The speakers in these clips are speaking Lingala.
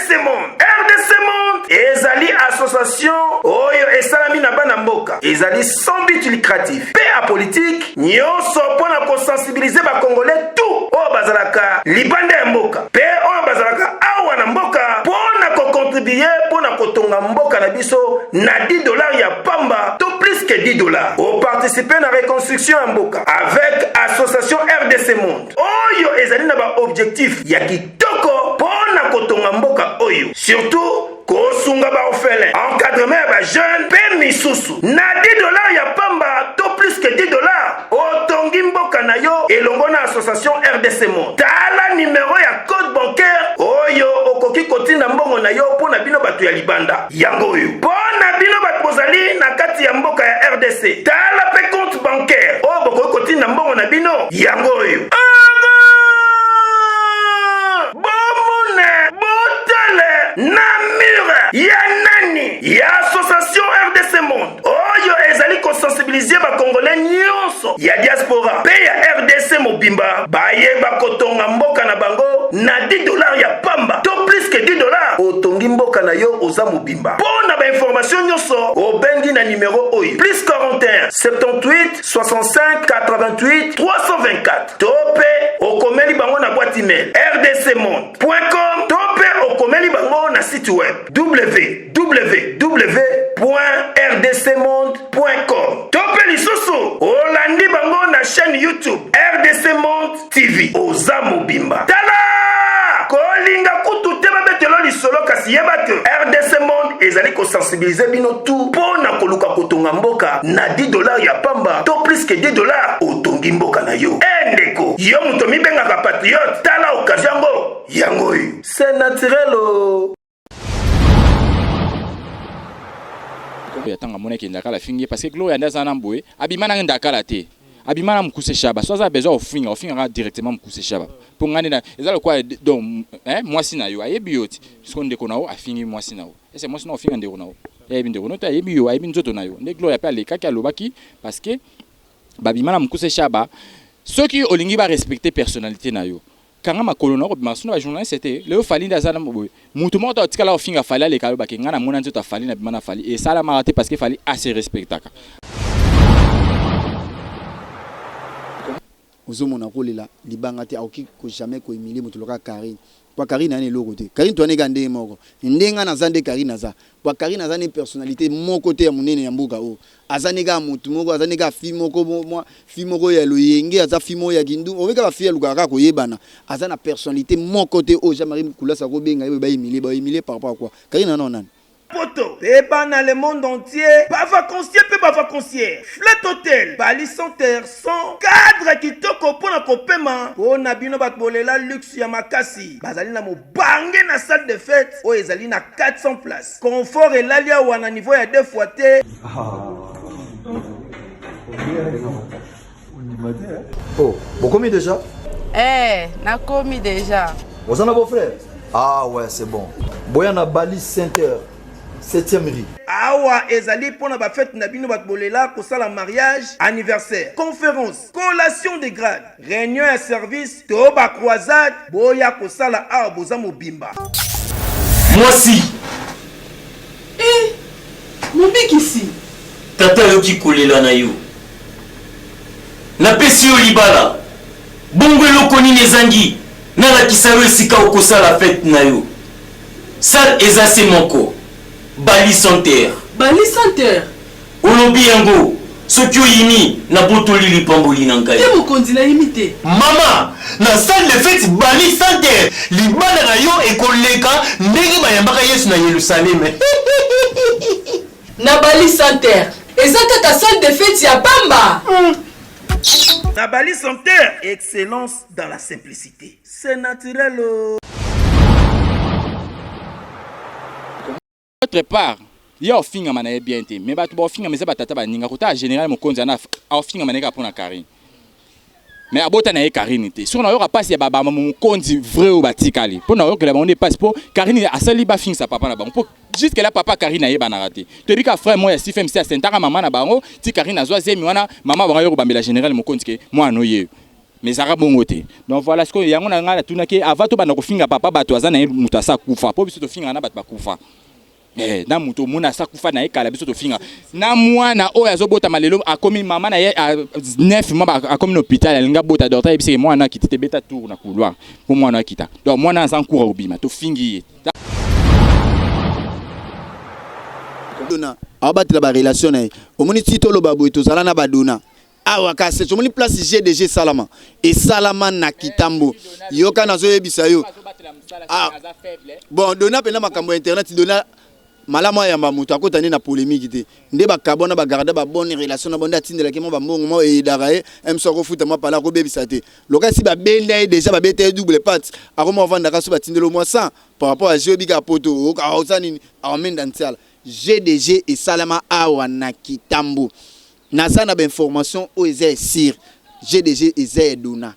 RDC Monde. RDC Monde ezali association oyo esalami na bana mboka. Ezali sans but lucratif. Pe a politique nyonso pona ko sensibiliser ba congolais tout o bazalaka libanda ya mboka. Pe o bazalaka awa na mboka pona ko contribuer pona ko tonga mboka na biso na $10 ya pamba to plus que $10. O participer na reconstruction ya mboka avec association RDC Monde. Oyo ezali na ba objectif ya kitoko pona ko tonga mboka oyo. Surtout kosunga ba orphelin, encadrement ba jeune pe misusu. Na $10 ya pamba to plus que $10. Otongi mboka na yo elongo na association RDC Monde. Tala numéro ya code bancaire oyo okoki kotinda mbongo na yo pona bino batu ya libanda. Yango oyo. Pona bino batu bozali na kati ya mboka ya RDC. Tala pe compte bancaire o bokoki kotinda mbongo na bino. Yango oyo. Na mure ya nani ya association RDC Monde oyo ezali ko sensibiliser ba congolais nyonso ya diaspora pe ya RDC mobimba baye bakotonga mboka na bango na $10 ya pamba to plus que $10 otongi mboka na yo oza mobimba. Pona ba information nyonso obengi na numéro oyo plus 41 78 65 88 324 tope okomeli bango na boîte email rdcmonde.com tope okomeli bango na site web www.rdcmonde.com tope lisusu olandi bango na chaîne YouTube RDC Monde TV oza mobimba. Tala kolinga kutu te babetelo lisolo kasi yeba ke RDC Monde ezali ko sensibiliser bino tout pona koluka kotonga mboka na $10 ya pamba to plus que $10 otongi mboka na yo. Endeko yo muto mibengaka patriote tala occasion yango yo. C'est naturel o. Yatanga moneki ndakala fingi parce que gloria ndaza na mboe abimana ndakala te abimana mukuse shaba so za besoin ofinga directement mukuse shaba pour ngani na ezalo quoi donc mwasi na yo ayebi yoti parce ndeko na o afingi mwasi na o ese mwasi na ofinga ndeko na o ayebi ndeko no ta ayebi yo ayebi nzoto na yo nde gloria pa leka ki alobaki parce que babimana mukuse shaba ceux qui olingi ba respecter personnalité na yo kanga makolo na ko bimaso na journaliste c'était le fali ndaza na mboe mutu moto atikala ofinga fali ale kalo baki ngana mona nzoto fali na bimana fali et ça la maraté parce que fali assez respectaka ozomona kolela libanga te aoki ko jamais ko humilier mutu loka Karine kwa Karine ane loko te Karine to aneka nde moko ndenga na zande Karine aza kwa Karine aza ne personnalité moko te ya munene ya mbuka o azaneka mutu moko azaneka fi moko moi fi moko ya loyenge aza fi moko ya kindu oveka ba fi ya lukaka ko yebana aza na personnalité moko te o Jean-Marie Kulasa ko benga ba humilier par rapport à quoi Karine non nan Poto, Péba dans le monde entier, pas vacancier, pas vacancier. Flat Hotel, Bali Center, sans cadre qui toko pour na kopema. Pour na bino batbolela luxe ya makasi. Bazali na mo bangé na salle de fête. O ezali na 400 places. Confort et l'alia ou na niveau ya 2 fois te. Oh, vous commis déjà? Na commis déjà. Vous en avez vos frères? Ah ouais, c'est bon. Boyana Bali Center. 7e rue. Awa ezali pona ba fête na bino batbolela ko sala mariage, anniversaire, conférence, collation de grade, réunion et service, to ba croisade, boya ko sala awa boza mobimba. Moi si. Mobiki si. Tata yoki kolela na yo. Na pesi yo libala. Bongo eloko nini ezangi. Na la kisalo esika okosala fête na yo. Sal ezase moko. Bali Center. Bali Center. Olobi yango. Soki oyini na botoli lipamboli na ngai. Te mokonzi na imite. Mama, na salle de fête Bali Center. Libala na yo ekoleka ndenge bayambaka Yesu na Yerusalem. Na Bali Center. Ezaka ta salle de fête ya pamba. Na Bali Center, excellence dans la simplicité. C'est naturel. Autre part, il y a ofinga manaye bien te, mais batu ba ofinga meza batata ba ninga kota général mokonzi ana ofinga maneka pona Karine. Mais abota na ye Karine te. Sur na yo passe ya baba mokonzi vrai ou batikali. Pona yo que la bonne passe pour Karine asali ba finga sa papa na bango. Pour juste que la papa Karine ye bana raté. Tu dis ka frère moi ya CFMC a sentaka maman na bango, ti Karine azwa zemi wana, maman ba yo bambela général mokonzi ke moi no ye. mais ça bongo te. Donc voilà ce que yango na ngala tunaki avant to bana ko finga papa bato azana muta sa kufa po biso to finga na bato bakufa. Na muto mona sa kufa na ekala biso to finga. Na mwana o azobota malelo akomi mama na ye a 9 mois akomi l'hôpital alinga bota docteur ebise mwana kitite beta tour na couloir pour mwana kita. Donc mwana sans cours obima to fingi. Dona abatela ba relation na omoni titolo babo etozala na badona awa ka se omoni place GDG Salama et Salama na Kitambo yoka nazo yebisa yo bon dona pena makambo internet dona malama ya mamuto akotani na polémique te nde ba kabona ba garder ba bonne relation na bonda tindela ke mo ba mbongo mo e darae emso ko futa mo pala ko bebisa te loka si ba benda déjà ba bete double patte akoma vanda ka so ba tindelo mo 100 par rapport à Jobika poto o ka osani amenda ntiala GDG et Salama awa na Kitambo naza na ba information o eza sir GDG eza dona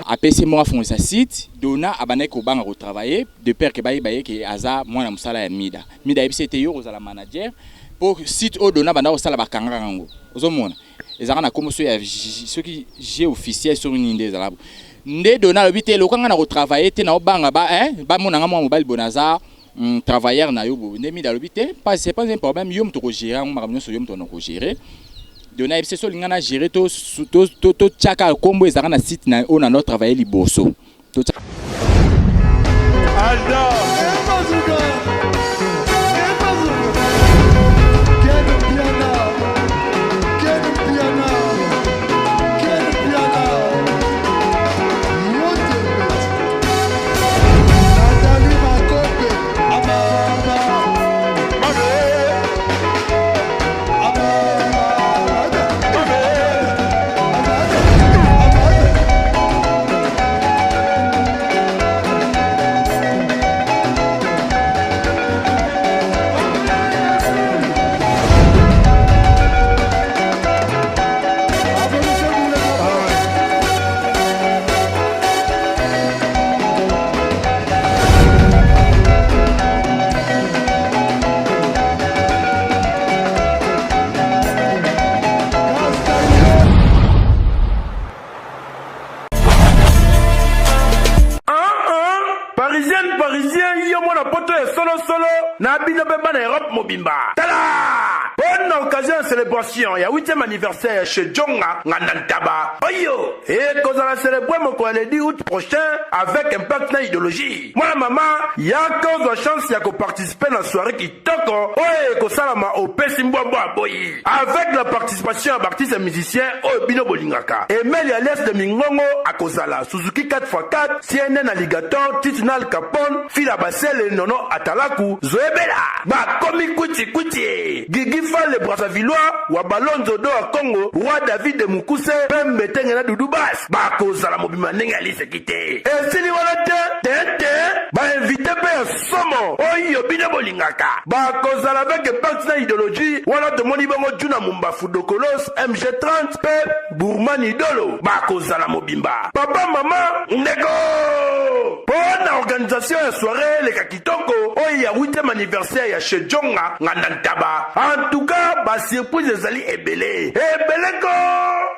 APC moi font sa site dona abane ko banga ko travailler de père que baye que aza mwana musala ya mida ebisete yo ozala manager pour site o dona banda osala bakanga ngo ozomona ezaka na komoso ya soki j'ai officiel sur une inde zalabo nde dona lobite lokanga na ko travailler te na obanga ba monanga mwa mobile bonaza travailleur na yo bo nde mida lobite pas c'est pas un problème yo mto ko gérer ngam so yo mto no ko gérer dona ebise so lingana gérer to tchaka kombo ezaka na site na on a notre travailler liboso to Mobimba. Tada! Bonne occasion de célébration. Il y a 8e anniversaire chez Djonga, Ngandantaba. Oyo! Et quand on a célébré mon collègue le 10 août prochain avec un partenaire idéologie. Moi, maman, il y a cause de chance, il y a qu'on participe à la soirée qui toque. Ouais, qu'on salama au Pessimboa Boyi. Avec la participation d'artistes et musiciens au Bino Bolingaka. Et Mel Yales de Mingongo à Kozala. Suzuki 4x4, CNN Alligator, Titinal Capone, Fila Bassel et Nono Atalaku, Zoebela. Bah, Komi Kuti Kuti, Gigi Fall le Brassavillois, Wabalonzo Do à Congo, Roi David de Mukuse, Pembe Tengena Doudoubass, Bako Salamobima Nengali se quitter. Et si les Tente, bah invité Père Somo, Oyo Bino Bolingaka, Bako Salavek et partenaire idéologie, Wala de Monibongo Juna Mumba Fudokolos, MG30, Pep, Bourman Idolo, Bako Salamobimba. Papa, maman, Nego! Bonne organisation et soirée, les Kakitoko, Oya 8e anniversaire, ya chez Djonga, Ngandantaba. En tout cas, bah surprise ezali ebele. Ebeleko!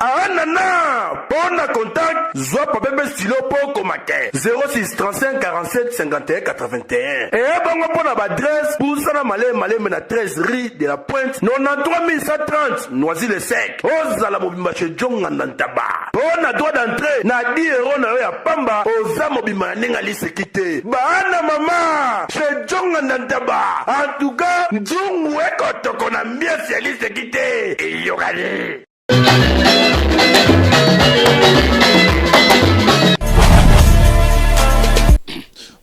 Anana! Pour na contact, Zoa Pabebe Stilo pour Komake. 06 35 47 51 81. Et bon pour la adresse, pour ça malé mena 13 rue de la Pointe, 93 130, Noisy-le-Sec. Ozala mobimba chez Djonga Ngandantaba. Pour na droit d'entrée, na 10 € na ya pamba, oza mobimba nengali sekite. Bah ana mama, chez Djonga Ngandantaba. En tout cas, Nzungu eko toko na miesi ya lise kite. Iyogani.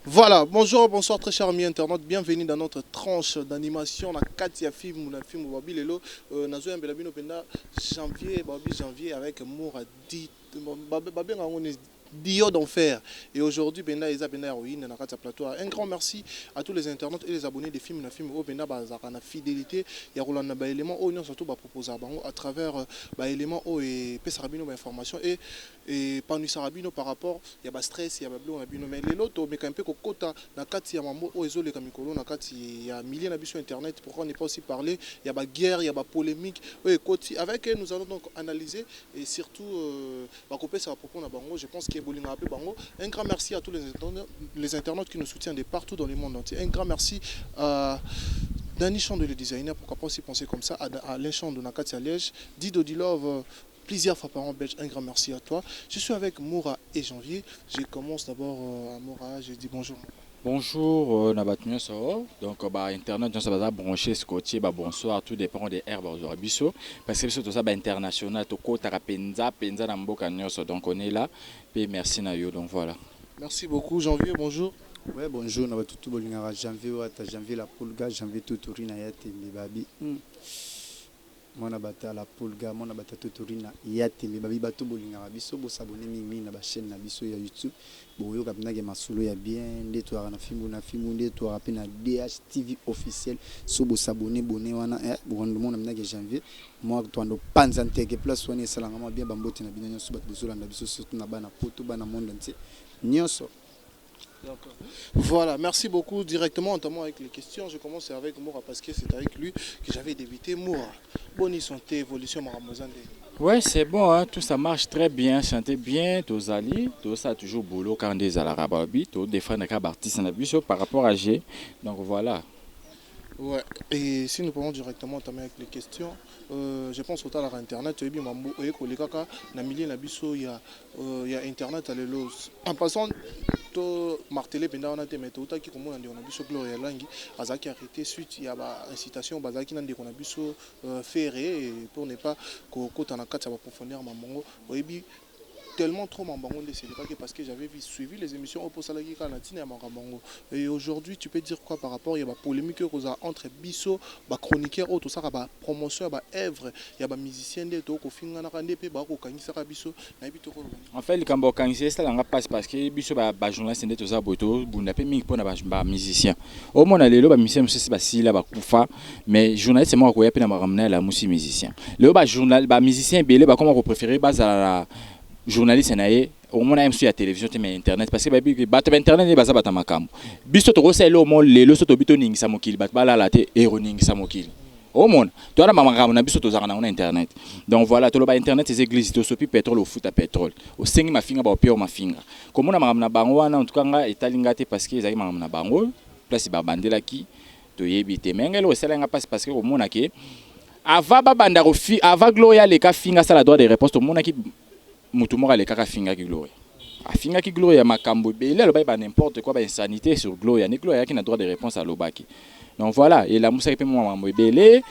Voilà, bonjour, bonsoir très chers amis internautes, bienvenue dans notre tranche d'animation, la Katia film, la film Babi Lelo, Nazo Mbelabino Penda, janvier avec Mouradi, Babi Dio d'enfer. Et aujourd'hui, Benda Eza Benda Héroïne, na kati plateau. Un grand merci à tous les internautes et les abonnés des films, au Benda Bazaka na fidélité. Il y a Roland ba élément au non surtout ba proposer à travers ba élément au et Pesarabino ba information et Panu Sarabino par rapport il y a ba stress, il y a ba bleu na bino mais les loto mais quand même ko kota na kati ya mambo o ezole kamikolo na kati il y a milliers na biso internet pourquoi on n'est pas aussi parler, il y a ba guerre, il y a ba polémique. Oui, avec nous allons donc analyser et surtout ba couper ça à propos na bango, je pense qu'il y a Bolinga peu bango. Un grand merci à tous les internautes qui nous soutiennent de partout dans le monde entier. Un grand merci à Danny Chandon, le designer, pourquoi pas aussi penser comme ça, à Alain Chandon, Nakati à Liège, Dido Dilove, plusieurs fois par an belge, un grand merci à toi. Je suis avec Moura et Janvier. Je commence d'abord à Moura, je dis bonjour. Bonjour, Nabatmio Soro. Donc, Internet, ça va brancher ce côté, bonsoir, tout dépend des herbes aux biso. Parce que c'est tout ça, international, tout côté, Penza, Namboka, donc on est là. Et merci, Nayo, donc voilà. Merci beaucoup, Janvier, bonjour. Ouais, bonjour, on va tout bolingara, Janvier la Pulga, Janvier tout Tourina Yate, Babi. Mona bata la Pulga, mona bata tout Tourina Yate, Babi Bato bolingara, biso, bo s'abonner mimi na ba chaîne na biso ya YouTube. Bon, yo kapna ke masolo ya bien, de to na film, de to rapé na DHTV officiel, so bo s'abonner bonné wana bon monde na ke Janvier. Moi to ando panzante ke place wana salanga ma bien bambote na bino nyoso bat bozo landa biso surtout na bana poto bana monde entier. Nyoso. Voilà, merci beaucoup. Directement, notamment avec les questions, je commence avec Moura parce que c'est avec lui que j'avais débuté. Moura, bonne santé, évolution, Maramozande. Ouais, c'est bon, hein, tout ça marche très bien, chantez bien, tous ali, tout ça toujours boulot quand des alarababi, tout des fois des artistes en abus par rapport à G. Donc voilà. Ouais, et si nous parlons directement avec les questions, je pense au à internet, il y a internet à l'élo. En passant, to martelé pendant on a été méthode qui comme on a dit on a biso Gloria Langi azaki arrêté suite il y a ba incitation bazaki nandi on a biso ferré pour ne pas ko kota na kati ya profondeur mamango oyebi tellement trop mambango de c'est parce que j'avais suivi les émissions au posalaki kanatine ya mamango et aujourd'hui tu peux dire quoi par rapport il y a ba polémique entre biso ba chroniqueur auto ça ba promotion ba œuvre il y a ba musicien de to ko finga na kande pe ba ko kangisa ka biso na biso ko en fait le kambo kangisa ça nga passe parce que biso ba journaliste de to za boto bunda pe mingi pona ba musicien au mona lelo ba musicien c'est ba sila ba kufa mais journaliste c'est moi ko ya pe na maramna la musi musicien le ba journal ba musicien belé ba comment vous préférez ba za journaliste naé au moins même sur la télévision mais internet parce que bato internet ne baza bata makambo biso to ko selo mo lelo so to bito ningi sa mokili bat bala la te eroning sa mokili au monde to na makambo na biso to zaka na internet donc voilà to lo ba internet ces églises to sopi pétrole au foot à pétrole au sengi mafinga ba au pire mafinga comme on a makambo na bango wana en tout cas nga etalinga te parce que ezaki makambo na bango place ba bandela ki to yebite mengelo oselenga passe parce que au monde ke ava ba banda ko fi ava Gloria le ka finga ça la droit de réponse to monde ki mutumora le kaka finga ki Gloria afinga ki Gloria makambo belé lo ba n'importe quoi ba insanité sur Gloria ni Gloria qui n'a droit de réponse à lobaki donc voilà et la musa pe mo mambo belé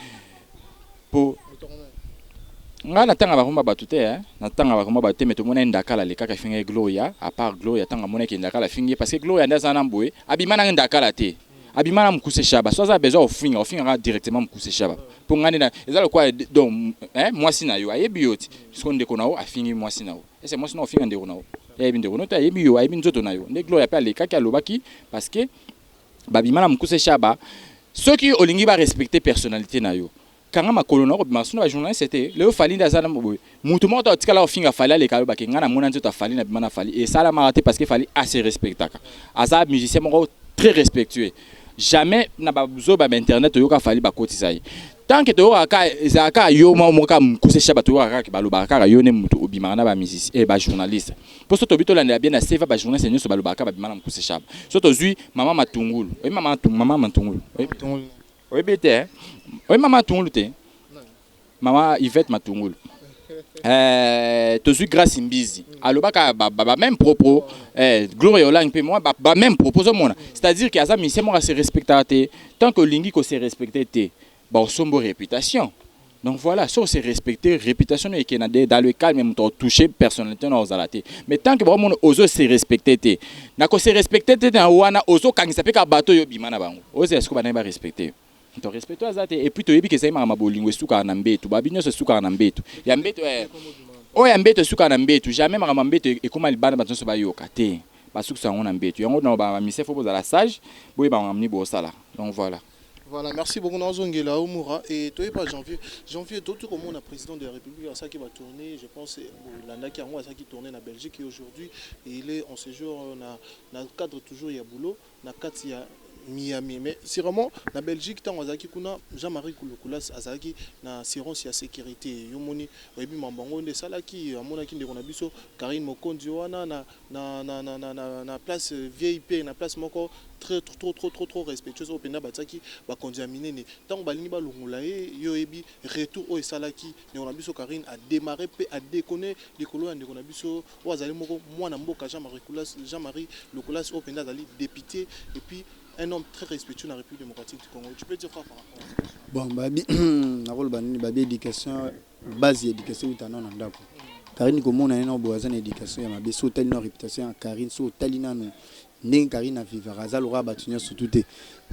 pour nga na tanga ba komba batute na tanga ba komba batute mais to mona ndakala le kaka finga Gloria à part Gloria tanga mona ki ndakala fingi parce que Gloria ndaza na mbwe abimana ndakala te abimana mukuse shaba soza besoin ofinga directement mukuse shaba pour ngani na ezalo quoi donc moi sina yo ayebi yoti parce ndeko na o afingi moi sina o et c'est moi sina ofinga ndeko na o ayebi ndeko no ta ayebi yo ayebi nzoto na yo ne Gloria pa le kaka lobaki parce que babimana mukuse shaba ceux qui olingi ba respecter personnalité na yo kanga makolo na ko bimasuna ba journaliste c'était le fali ndaza na mboye mutu mo ta tikala ofinga fali le kalo baki ngana mona nzoto fali na bimana fali et ça la maraté parce que fali assez respectaka asa musicien mo très respectueux jamais na bazo ba internet yo ka fali ba kotisa tant que to ka yo mo ka mkusesha bato ka ba lobaka yo ne mutu obimana na ba musicien et ba journaliste pour ça to bito la bien na seva ba journaliste nyo so ba lobaka ba bimana mkusesha so to zui mama matungulu oui mama matungulu oui bete oui mama matungulu te mama Yvette matungulu tozu grâce imbizi alobaka ba même propos Gloria Olang pe moi ba même propos au monde c'est-à-dire que asa mission moi se respecter tant que lingi ko se respecter te ba sombo réputation donc voilà ça c'est respecter réputation et que dans le calme même toucher personnalité na ozalate mais tant que ba monde ozo se respecter te na ko se respecter te na wana ozo kangisa pe ka bato yo bimana bango ozo est-ce que ba na ba respecter to respecte azate et puis to yebi ke sai mama bolingo suka na mbetu babinyo se suka na mbetu ya mbetu oya mbeto suka na mbeto jamais makama mbeto ekoma libana bato so bayoka te basuku sango na mbeto yango na ba mise fo bozala sage boye ba ngamni bo sala donc voilà. Voilà, merci beaucoup Nazongela Omura et toi pas janvier d'autres comme on a président de la République ça qui va tourner je pense l'année qui a moi ça qui tournait en Belgique et aujourd'hui il est en séjour on a cadre toujours il y a boulot na 4 il y a Miami mais c'est vraiment la Belgique tant azaki kuna Jean-Marie Kouloukolas azaki na assurance ya sécurité yomoni oyebi mambango nde salaki amona ki ndeko na biso Karine Mokondi wana na place VIP na place moko trop respectueuse au pena bataki ba kondiamine ne tant balingi ba longola yo yebi retour au salaki ndeko na biso Karine a démarré pe a déconner likolo ya ndeko na biso wazali moko mwana mboka Jean-Marie Kouloukolas au pena dali député et puis un homme très respectueux dans la République démocratique du Congo. Tu peux dire quoi par rapport à ça? Bon, babi éducation, base éducation où t'en as un d'accord. Karine comme on a un boisson éducation, il y a ma beso telle une réputation à Karine, so talina no. Nen Karine a vivre Razal aura battu sur tout est.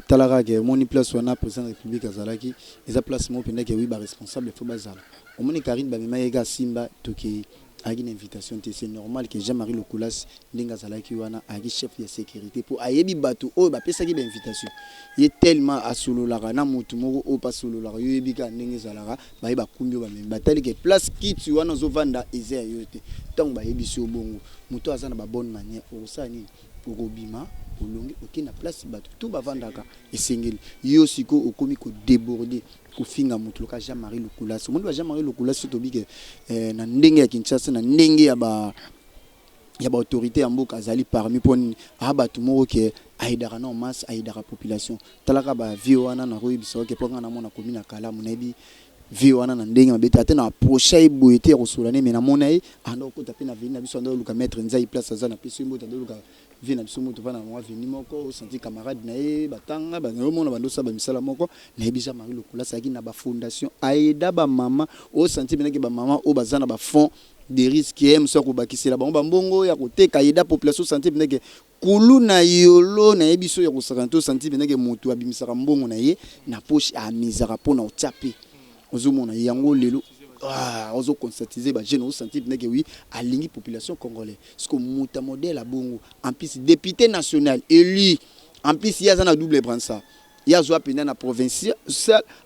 Talara que mon place on a président de la République Azalaki, et sa place mon pendant que oui ba responsable faut bazal. Au moins Karine ba mema Simba toki. Agi une invitation c'est normal que Jean-Marie Kouloukolas ndinga zalaki wana agi chef de sécurité pour ayebi bato o ba pesa ki ba invitation il est tellement asololara na mutu moko o pas sololara yebi ka ndenge zalara ba ba kumbi ba memba tali que place qui tu wana zo vanda eze yote tant ba yebi so bongo mutu azana ba bonne manière o sani pour obima olongi okina place bato tout ba vandaka esengeli yo siko okomi ko déborder kufinga mutu loka Jean-Marie Kouloukolas monde ba Jean-Marie Kouloukolas to bike na ndenge ya Kinshasa na ndenge ya ba autorité ya mboka azali parmi poni abatu moko ke aidara na masse aidara population talaka ba vio wana na royibisa ke ponga na mona komina kala munebi vio wana na ndenge mabeta ate na approcher boyete rosolane mais na mona e ando ko taper na vini na biso ando luka mettre nzai place azana peso mboto ando luka vini na biso mboto vana mwa vini moko senti camarade na e batanga ba mona bando sa ba misala moko na ebisa Jean-Marie Kouloukolas aki na ba fondation aida ba mama o senti benaki ba mama o bazana ba fond des risques aime so ko bakisela bango bambongo ya koteka aida population senti benaki kulu na yolo na ebiso ya ko 50 senti benaki moto abimisaka mbongo na ye na poche a misara pona otape ozomona yango lelo ozo constatiser ba jeune au senti que oui alingi population congolaise parce que muta modèle a bongo en plus député national élu en plus il y a un double branche il y a zo pena na provincial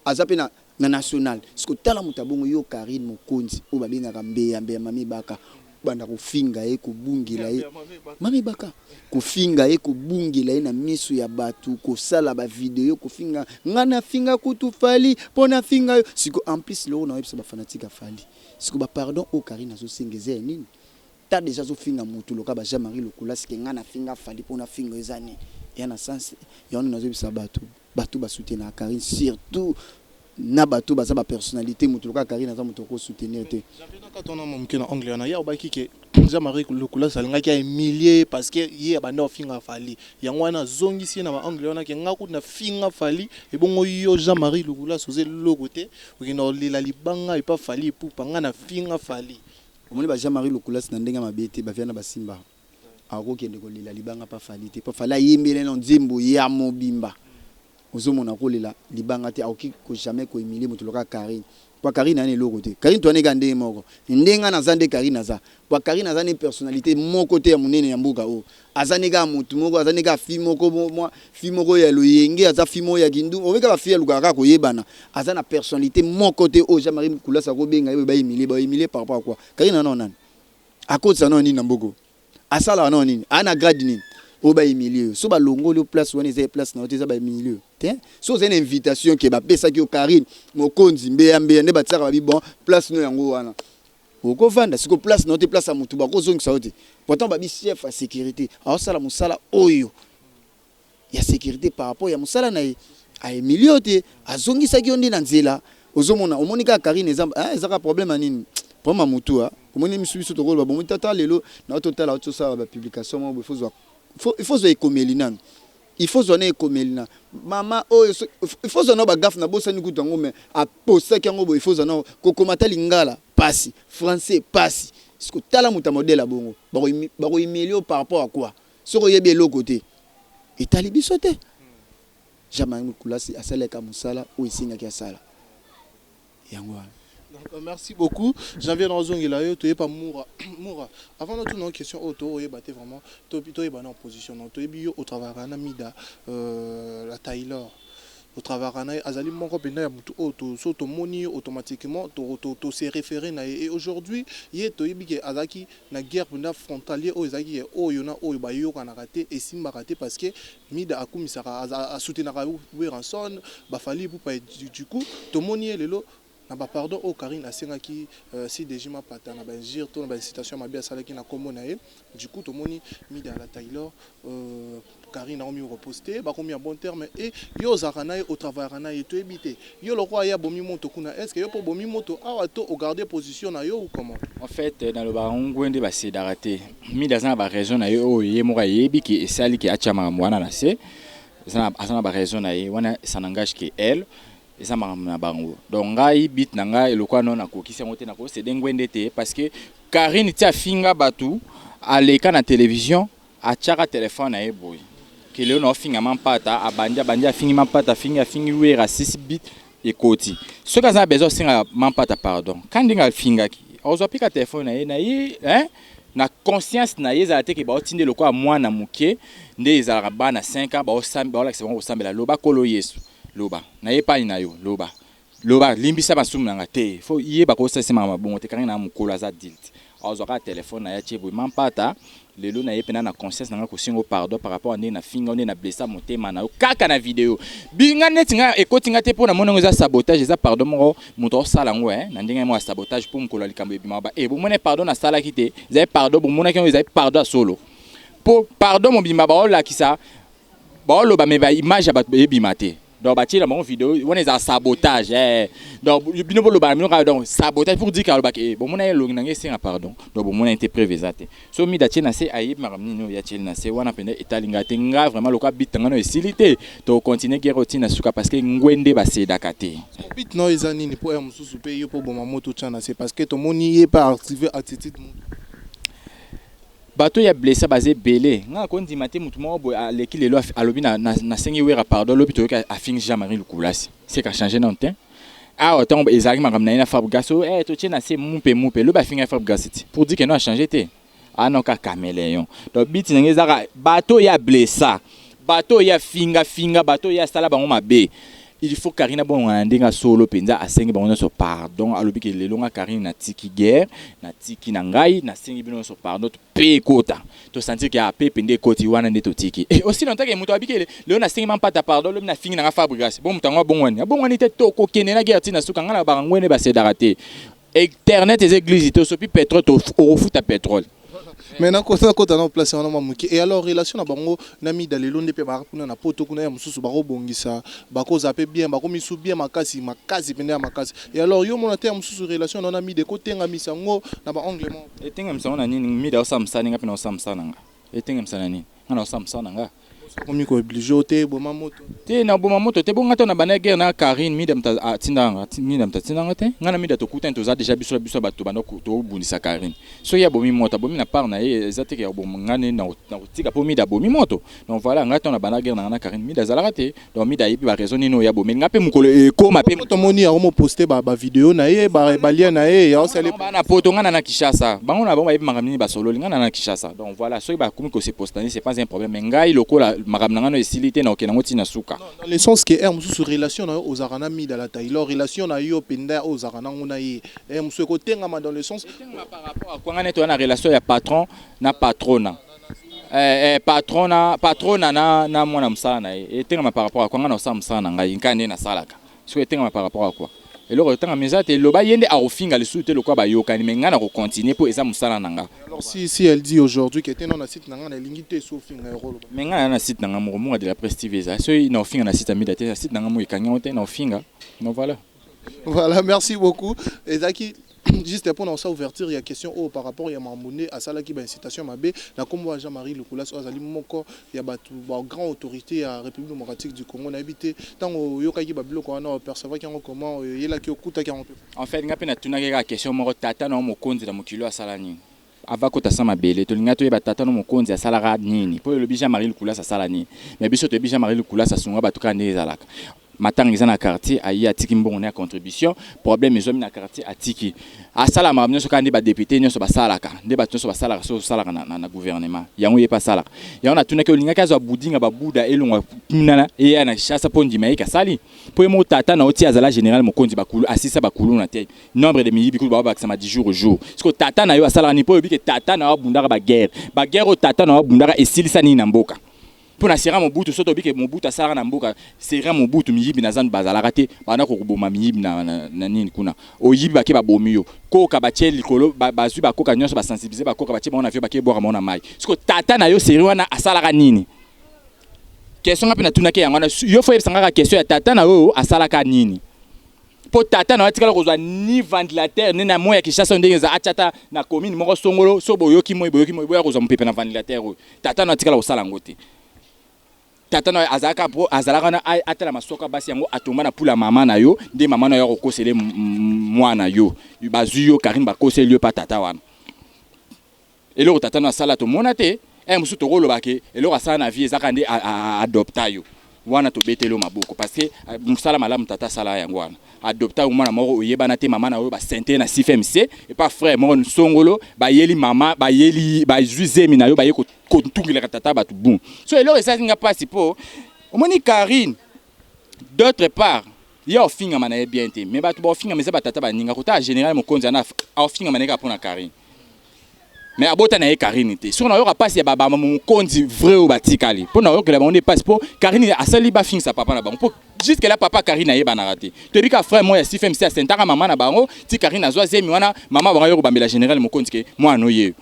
azapena na national parce que tala muta bongo yo Karine Mokonzi o babenga kambe mami baka banda kufinga ye kubungila ye mami baka kufinga ye kubungila ye na miso ya batu ko sala ba video kufinga ngana finga kutu fali pona finga siko en plus lo na websa ba fanatique fali siko ba pardon o Karine azo sengeze nini ta déjà zo finga mutu loka ba Jean-Marie Kouloukolas ke ngana finga fali pona finga ezani yana sens yana na websa batu ba soutenir Karine surtout na bato baza ba personnalité mutu loka Karine aza mutu ko soutenir te quand on a mon na anglais na ya obaki ke Jean-Marie Kouloukolas alingaki a humilier parce que ye banda finga fali yango na zongisi na ba anglais na ke ngaku na finga fali e bongo yo Jean-Marie Kouloukolas oze lokote okina lila libanga ipa fali pour panga na finga fali omoni ba Jean-Marie Kouloukolas na ndenga mabete ba via na basimba akoki ndeko lila libanga pa fali te pa fala yimbele na nzimbo ya mobimba ozomona ko lela libanga te akoki ko jamais ko humilier mutu loka Karine kwa Karine ane loko te Karine to ane gande moko ndenga na zande Karine za kwa Karine za ne personnalité moko te ya munene ya mbuka o azane ga mutu moko azane ga fi moko ya loyenge aza fi moko ya kindu oveka ba fi ya lukaka ko yebana azana personnalité moko te o Jean-Marie Kouloukolas ko benga ye ba humilier par rapport à quoi Karine non nan akotsa non ni na mboko asala non nini ana grade nini o ba humilier so ba longolo place wana eza place na oteza ba humilier te so c'est une invitation ke ba pesa ki o Karine Mokonzi mbeya nde batsaka ba bon place no yango wana oko vanda siko place na te place a mutu ba ko zongisa ote pourtant ba bi chef à sécurité a sala musala oyo ya sécurité par rapport ya musala na a humilier te azongisa ki onde na nzela ozomona omonika Karine ezaka problème anini problème mutu omoni misubiso to ko ba bon tata lelo na total auto ça ba publication mo il faut écoméli nan il faut zoner écoméli maman oh il faut zoner ba gaffe na bossa ni kutango mais a posa kango bo il faut zoner kokomata lingala passi français passi ce que tala muta modèle a bongo ba ko imélio par rapport à quoi soko yebe lo côté et talibi sauté Jean-Marie Kouloukolas asaleka musala o isinga ki asala yango Merci beaucoup. J'en viens dans Zongilayo, tu es pas Moura. Moura. Avant de toute question, auto, tu es vraiment, tu es en position. Tu es au travail de Mida, la Taylor. Au travail de Azali Moko Pena, tu moni automatiquement, tu s'es référé. Et aujourd'hui, il y a Azaki, la guerre frontalière, Ozaki, Oyona, Oyobayo, Kanarate, et Simbarate, parce que Mida a commis à soutenir Ranson, Bafali, du coup, tu moni est le pardon au Karine Asengaki si déjà ma patana ben gire ton ben citation ma bien salaki na kombo nae du coup to moni mi dans la Taylor Karine a mis reposté ba combien bon terme et yo zarana au travail rana et to éviter yo le roi ya bomi moto kuna est-ce que yo pour bomi moto a to au garder position na yo ou comment en fait dans le barongwende ba c'est d'arrêter mi dans na ba raison na yo ye mo ka yebi ki esali ki achama mwana na se ça na ba raison na ye wana ça n'engage que elle et ça m'a bango donc ngai bit nanga eloko non na kokisi ngote na ko c'est dengwende te parce que Karine tia finga batu aleka na télévision a chaka téléphone na eboy que le no finga mampata abanja fingi mampata fingi wera 6 bit et koti ce que ça besoin singa mampata pardon quand dinga finga ki ozo pika téléphone na ye hein na conscience na ye za te ke ba otinde lokwa mwana muke nde za bana 5 ans ba osambe ba c'est bon osambela loba kolo yesu loba na ye pa ina yo loba limbisa basumu nanga te fo ye ba ko sese mama bongo te kanga na mukolo za dilt azoka téléphone na ya chebo mampata lelo na ye pena na conscience nanga ko singo pardon par rapport à na finga na blessa motema na yo kaka na vidéo binga netinga ekotinga te pona monongo za sabotage za pardon mo moto sala ngo na ndinga mo sabotage pour mukolo likambo ebima ba e bo mone pardon na sala kite za pardon bo mona ke za pardon solo pour pardon mo bima ba la kisa ba lo ba me ba image ba ebima te donc bâti la mon vidéo on est à sabotage donc bino bolo ba mino donc sabotage pour dire que bon mon ay lo nangé c'est pardon donc bon mon été prévisate so mi dati na se ayib maramni no ya chel na se wana pende etalinga tenga vraiment lo ka bitanga no esilité to continuer guerre routine suka parce que ngwende ba se dakate bit no ezani ni pour mususu pe yo pour bon moto chana c'est parce que to moni est pas activé attitude bato ya blessé basé belé nga ko ndima te mutu mo bo aleki lelo alobi na sengi wera pardon l'hôpital ka afin Jean-Marie Lukulasi c'est qu'a changé non temps ah autant ezaki makamna ina Fabgaso to tena c'est mumpe le ba finga Fabgaso pour dire que non a changé te ah non ka caméléon donc biti ngezaka bato ya blessa bato ya finga bato ya sala bango mabe il faut Karine bon ndinga solo penza asengi bango so pardon alobi ke lelo nga Karine na tiki guerre na tiki na ngai na sengi bino so pardon pe kota to sentir que a pe pende koti wana ndeto tiki et aussi longtemps que muto abike lelo na sengi mampata pardon lo na fingi na fabrication bon mutango bongwani te to ko kene na guerre tina suka nga na bangwene ba se darate internet et église to so pi pétrole to au foot à pétrole. Maintenant, quand on a placé en amouki et alors relation à bango nami dans les londes pe barakuna na poto kuna ya mususu baro bongisa bako zape bien bako misu bien makasi pende makasi et alors yo monate ya mususu relation on a mis de côté nga misango na ba onglement etenga msana na nini mi da osamsana nga pe na osamsana nga etenga msana nini nga na osamsana nga komi ko obligé te boma moto te na boma moto te bonga to na bana guerre na Karine mi dem ta tindanga te ngana mi da to kuta to za déjà biso bato bana to bundisa Karine so ya bomi moto bomi na par na ye ezate ke bom ngane na tika po mi da bomi moto donc voilà ngata na bana guerre na Karine mi da zalaka te donc mi da yipi ba raison nino ya bomi ngape mukolo ko mape to moni ya mo poster ba vidéo na ye ba lien na ye ya osale bana poto ngana na Kishasa bango na bango yipi makamini ba solo ngana na Kishasa donc voilà so ba komi ko se poster c'est pas un problème mais ngai lokola makamnangano esilité na okena ngoti na suka dans le sens que mususu relation na aux arana mi dans la Taylor relation na yo penda aux arana ngona ye mususu ko tengama dans le sens par rapport à quoi ngane to na relation ya patron na patrona patrona na mwana msala na ye tengama par rapport à quoi ngana osala msala na ngai nkande na salaka so tengama par rapport à quoi et le temps meza te loba yende a ofinga le soute le quoi ba yokani mais ngana ko continuer pour eza musala nanga alors si elle dit aujourd'hui que était non na site nanga na lingité so finga rolo mais ngana na site nanga mo de la prestige so ina ofinga na site amida te site nanga mo ikanga te na ofinga non voilà merci beaucoup ezaki juste pour nous ouverture il y a question par rapport à Mamouné à ça qui ba incitation mabe na kombo Jean-Marie Lukulasi azali moko ya batu ba grand autorité à République démocratique du Congo na habité tango yokaki ba biloko na percevoir ki comment yela ki okuta ki en fait ngape na tunaki ka question moko tata na mokonzi na mokilo asala nini ava kota sama bele to linga to yeba tata no mokonzi asala nini po le Jean-Marie Lukulasi asala nini mais biso to Jean-Marie Lukulasi asunga batuka ne ezalaka matang ils na quartier ayi atiki mbongo na contribution problème ils ont na quartier atiki asala ma nyonso ka ndi ba député nyonso ba salaka ndi ba nyonso ba salaka so salaka na gouvernement yango ye pas salaka yango na tunaka olinga kazo budinga ba buda elongwa tunana e na chassa pondi mai ka sali po mo tata na oti azala général mokonzi bakulu asisa bakulu na te nombre de miyibi kulu ba bakisama 10 jours au jour parce que tata na yo asala ni po biki tata na bundaka ba guerre o tata na bundaka esilisa ni na mboka pour na sera Mobutu soto bike Mobutu asara na mboka sera Mobutu miyibi na zan bazalaka te bana ko kuboma miyibi na nini kuna oyibi bake babomiyo koka batie likolo bazwi bakoka nyonso basensibiliser bakoka batie bana vio bake boka mona mai siko tata na yo sera wana asalaka nini question ngapi na tunake yango na yo fo yebsanga question ya tata na yo asalaka nini po tata na watikala kozwa ni ventilateur ni na moya kishasa ndenge za achata na commune moko songolo so boyoki moy boya kozwa mpepe na ventilateur tata na watikala kosala ngote tata na azalaka pro azalaka na atala masoka basi yango atomba na pula mama na yo nde mama na yo kokosele mwana yo bazwi yo Karine bakosele yo pa tata wana eloko tata na sala to mona te musu to koloba ke eloko asala na vie ezaka nde adopta yo wana to betelo maboko parce que musala malamu tata sala yango wana adopta mwana moko oyebana te mama na yo ba sente na CFMC et pas frère moko songolo ba yeli mama ba yeli ba zuzemi na yo ba yeko kontungila tata batu bon so eloko ça nga passe po omoni Karine d'autre part ya ofinga mana bien te mais batu ba ofinga mais ba tata ba ninga kota général mokonzi na ofinga maneka pona Karine mais abota na Karine te so na yo passe ya baba mokonzi vrai o batikali pona yo que la monde passe po Karine asali ba finga sa papa na bango po jusque là papa Karine na yeba na raté to bika frère moi ya CFMC a sentaka mama na bango ti Karine azwa zemi wana mama bango yo bambela général mokonzi ke moi no ye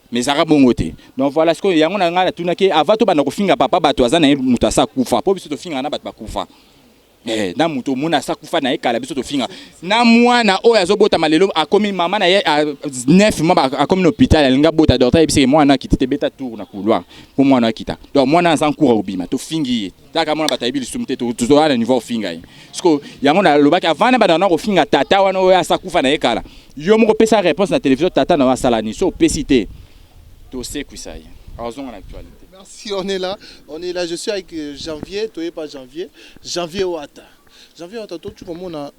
mais ara bongo te donc voilà ce que yango na ngala tunaki avato bana ko finga papa bato azana muta sa kufa po biso to finga na bato bakufa na muto muna sa kufa na ekala biso to finga na mwana oyo azobota malelo akomi mama na ye 9 mois akomi na hôpital alinga bota docteur ebise mwana kitete beta tour na couloir pour mwana kita donc mwana en cours obima to fingi taka mwana batayibi lisumte to ala niveau finga ye parce que yango na lobaki avant na bana ko finga tata wana oyo asa kufa na ekala yo moko pesa réponse na télévision tata na wasala ni so pesité to se kuisai en actualité. Merci, on est là. Je suis avec Janvier, toi pas Janvier. Janvier Ouata. Janvier Ouata, toi tu comprends na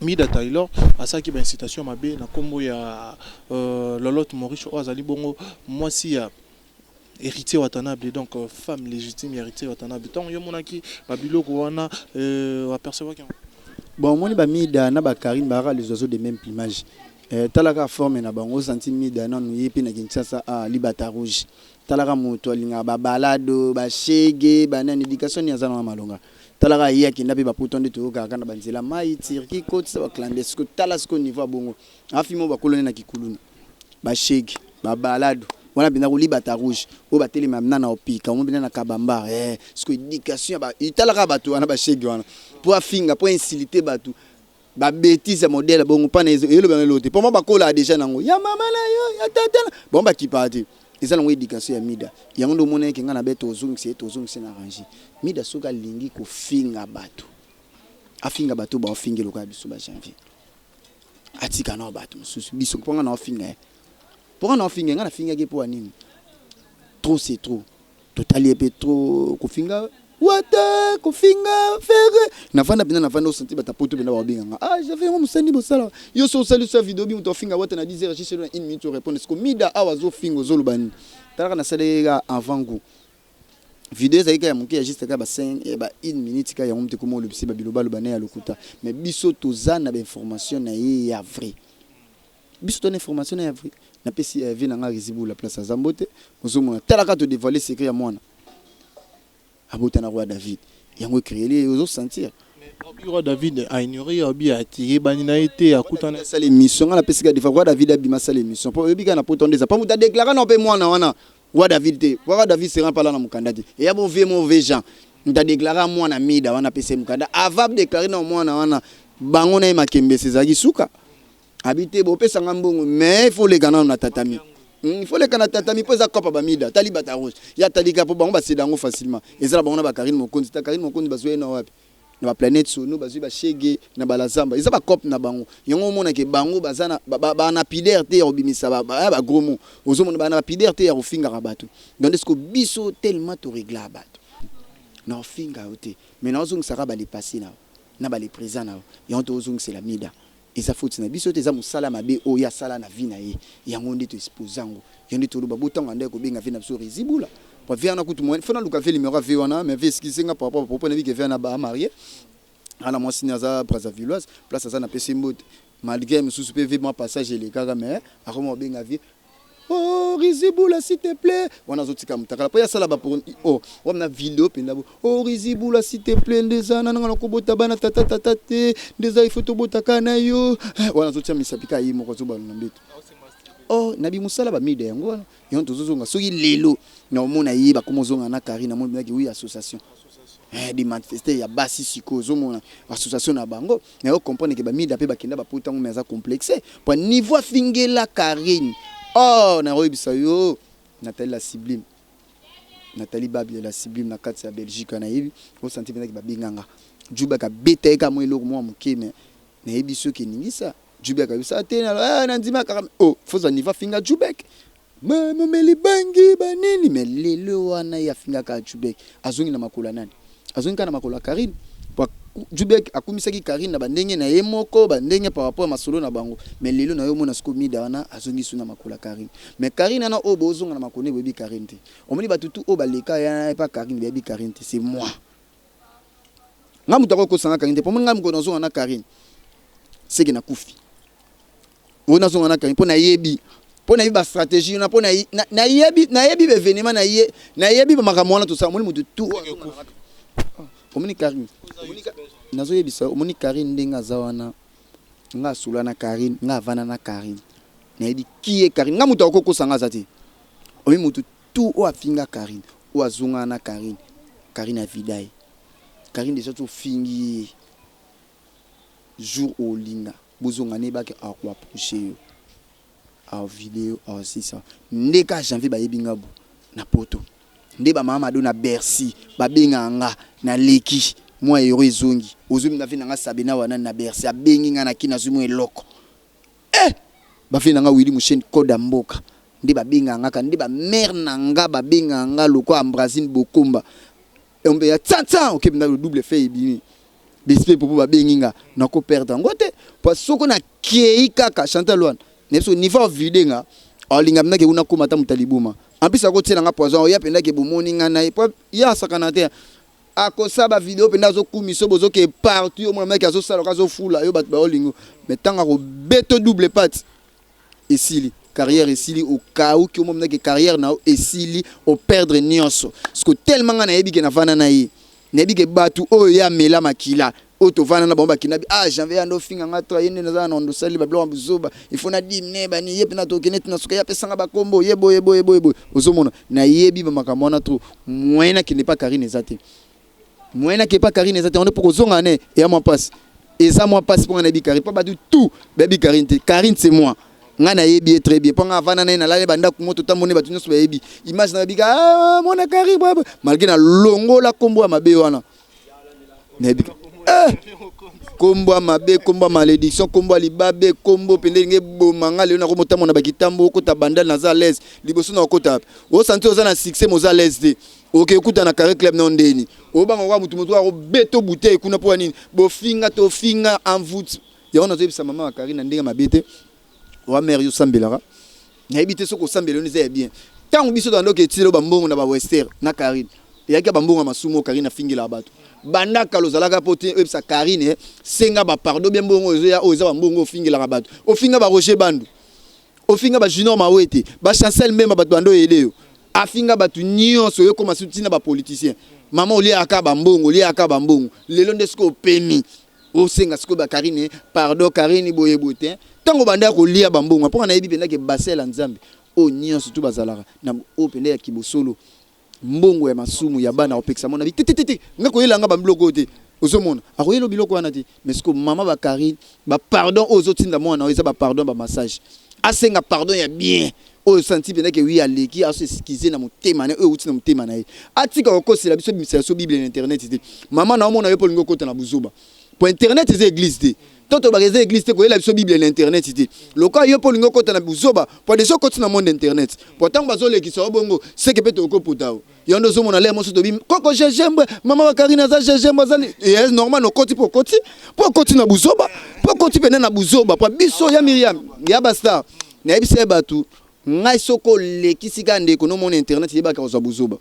Mida Taylor, à ça qui est une citation ma bé, na combo ya Lolotte Maurice Oazali Bongo, moi si ya héritier Watanabe, donc femme légitime héritier Watanabe. Tant yo monaki babilo wana apercevoir qu'il bon moi ba Mida na ba Karine bara les oiseaux de même plumage. Talaka forme na bango senti Mida na nuye pe na Kinshasa a Libata Rouge. Talaka moto alinga ba balado ba shege ba na éducation ni azana malonga. Talaka iya kinda pe ba potonde to kaka na banzela mai tirki koti ba clandestin talasko niveau bongo. Afimo ba kolone na kikuluna. Ba shege ba balado wana bina ko Libata Rouge o ba tele mamna na opika o bina na kabamba sko éducation ba talaka bato wana ba shege wana pour afinga pour insulter bato ba bêtise modèle bongo pa na elo ba lote pour moi ba kola déjà nango ya mama na yo ya tata bon ba kipati ezala ngo éducation ya Mida yango ndo mona ke ngana beto ozungisi na arranger Mida soka lingi ko finga bato afinga bato ba ofinge loka biso ba Janvier atika na bato mususu biso ponga na ofinga ponga na ofinga ngana finga ke po anini trop c'est trop totali pe trop ko finga wata kofinga fere nafanda bina nafanda osenti batapoto bina babinga j'avais un musani bosala yo so sali sa vidéo bi muto finga wata na 10h juste na 1 minute répondre ce que Mida awazo fingo zolubani talaka na salega avant goût vidéo zaika ya muke ya juste ka ba 5 et ba 1 minute ka ya mumte komo lobisi ba biloba lobana ya lokuta mais biso tozana ba information na ye ya vrai biso ton information ya vrai na pesi vina nga rizibu la place Zambote kozomona talaka to dévoiler secret ya mwana abotana roi David yango créer aux sentir mais roi David a ignoré obi a tiré banina été à kutana ça l'émission la pesika de roi David a bima ça l'émission pour obi kana potonde ça pas muta déclarer non pe mwana wana roi David te roi David sera pas là na mukanda te et ya mauvais gens muta déclarer mwana Mida wana pese mukanda avant déclarer non mwana wana bango na makembe sezaki suka habité bo pesa ngambongo mais il faut les gana na tatami. Il faut les canata tatami poza kopa ba Mida tali Libata Rouge ya talika po bango ba sedango facilement ezala bango na ba Karine Mokonzi ta Karine Mokonzi bazwe na wapi na ba planète sono bazwi ba shege na balazamba ezaba kop na bango yango mona ke bango bazana ba na pider te obimisa ba gros mot ozo mona ba na pider te ya ofinga bato donc est-ce que biso tellement to régler bato na finga ote mais na ozong saka ba les passé na ba les présent na ya on ozong c'est la mida et ça faut na biso te za musala mabe o ya sala na vie na ye yango ndi to exposango yandi to ba botanga ndeko ko benga vie na biso rizibula pa via na kutu mo fona luka fe numéro vie wana mais vie skiser nga par rapport à propos na vie que via na ba marié ala mo sinaza Brazzaville place ça na pesi mbote malgré me sous PV moi passage les gars mais a comment benga vie oh Rizibula s'il te plaît on a zotika mutaka pa ya sala ba pour oh on a vidéo penda oh Rizibula s'il te plaît ndeza na ngana ko bota bana tata te ndeza il faut to botaka na yo on a zotia misapika yi moko zo ba na mbeto oh nabi musala ba mide yango yon to zozonga soki lelo na omona yi ba komo zonga na Karina mo baki oui association di manifester ya basi siko zo mona association na bango na yo comprendre que ba mide pe ba kenda ba potango meza complexe pour niveau fingela Karine. Oh, na roibisa yo Nathalie la Sublime. Nathalie Babi la Sublime na kati ya Belgique na yebi. O senti bena ki babinganga. Juba ka bete ka mo eloko mo muke mais na yebi so ke ningisa. Juba ka bisa te na na ndima ka oh, faut niveau finga Jubek. Mama meli bangi banini mais lelo wana ya finga ka Jubek. Azungi na makola nani? Azungi kana makola Karine. Jubek akumisaki Karine na bandenge na yemoko bandenge par rapport à masolo na bango mais lelo na yo mona sko mida wana azongi suna makola Karine mais Karine na obo zonga na makone bebi Karine te omoni batutu o baleka ya pas Karine bebi Karine te c'est moi ngamu tako ko sanga Karine te pour ngamu ko zonga na Karine c'est que na kufi ona zonga na Karine pour na yebi pour na yebi ba stratégie na pour na yebi be événement na yebi ba makamona to sa omoni mutu tout omoni Karine nazo yebisa omoni Karine ndenga zawana nga sula na Karine nga vana na Karine na yebi kiye Karine nga mutu akoko sanga zati omi mutu tu o afinga Karine o azunga na Karine Karine avidai Karine déjà to fingi jour au linga bozonga ne ba ke akwa approcher yo a vidéo a aussi ça ndeka janvier ba yebi ngabu na poto nde ba mama do na Bercy ba benga nga na leki moi yoro ezongi ozumi na vina nga sabena wana na Bercy abengi nga na kina zumu eloko ba vina nga wili musheni koda mboka nde ba benga nga ka nde ba mère na nga ba benga nga loko Ambrazine Bokomba ombe ya tata OK na le double fait bini d'esprit pour ba bengi nga na ko perdre ngote parce soko na kei kaka Chantal wana neso niveau videnga olinga mna ke una komata mutalibuma en plus ako tiela nga poison ya penda ke bomoni nga na ya sakana te akosaba vidéo penda zo kumiso bozo ke partout mo mec azo sala kazo fula yo bat ba olingo mais tanga ko beto double patte esili carrière esili au cas où que mo mna ke carrière na esili au perdre nyonso parce que tellement nga na yebi ke na vana na yi na yebi ke batu o ya mela makila auto vana na bomba kinabi janvier ando finga nga to yene na za na ndo sali ba blo buzoba il faut na dimne ba ni yepe na to kenet na suka ya pesanga ba kombo yebo ozomona na yebi ba makamona trop moyena qui n'est pas Karine ezate moyena qui est pas Karine ezate on est pour zonga ne et à moi passe et ça moi passe pour na bi Karine pas ba du tout baby Karine c'est moi nga na yebi très bien pour nga vana na la banda ko moto tamone ba tunyo so ba yebi image na bi ka mona Karine malgré na longo la kombo ya mabe wana na yebi kombo mabe kombo malédiction kombo libabe kombo pendenge bomanga le na ko motamo na bakitambo ko ta bandal na za l'aise liboso na ko ta o santi oza na succès moza l'aise de OK ekuta na carré club na ndeni o banga kwa mutu ko beto bouteille kuna po nini bo finga to finga en voûte ya ona zebisa mama Karine ndenge mabete wa mère yo sambelara na ebite soko sambelo ni za bien tango biso dans loke tilo bambongo na ba western na Karine ya ka bambongo masumo Karine fingila bato banda kalozalaka pote ebisa Karine senga ba pardon bien bongo ya oza bambongo fingila bato ofinga ba Roger Bandu ofinga ba Junior Mawete ba Chancel même bato bando eleo afinga batu nyonso yo koma soutina ba politicien mama oli aka bambongo lelo ndesko pemi o senga siko ba Karine pardon Karine boyebote tango banda ko lia bambongo pona na yebi penda ke basela nzambe o nyonso tu bazalaka na o penda ya kibosolo mbongo ya masumu ya bana opeksa mona tete ngako yelanga ba mbloko te ozomona akoyelo biloko wana te mais ko mama ba Karine ba pardon ozotinda mona oza ba pardon ba massage asenga pardon ya bien o senti pena ke wi aleki aso excuser na motema na o utina motema na ye atika okosela biso bimisa so bible na internet te mama na omona yo polingo kota na buzuba pour internet c'est église te toto bageze église te koyela biso bible na internet ite loka yo po lingo kota na buzoba po deso koti na monde internet pourtant bazolekisa bongo seke pe to koputa yondo zo mona le moso to bim koko jejembe mama bakarina za jejembe zali yes normal no koti na buzoba po koti pene na buzoba po biso ya Miriam ya basta na ebise batu ngai soko lekisika ndeko no monde internet yeba ka zo buzoba.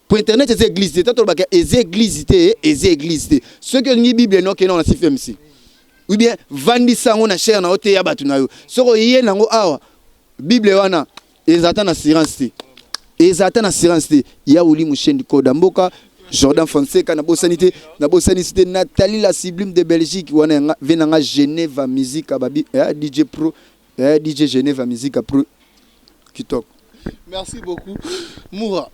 Pour internet c'est église tant que les églises ceux que ni bible non que non la CFMC ou bien vandi sango na cher na ote ya batu na yo soko yé nango awa bible wana ezata assurance ya uli muchendi koda mboka Jordan Fonseca na bosanité Nathalie la sublime de Belgique wana venanga Genève musique babi DJ Pro DJ Genève musique pro Kitok. Merci beaucoup. Moura,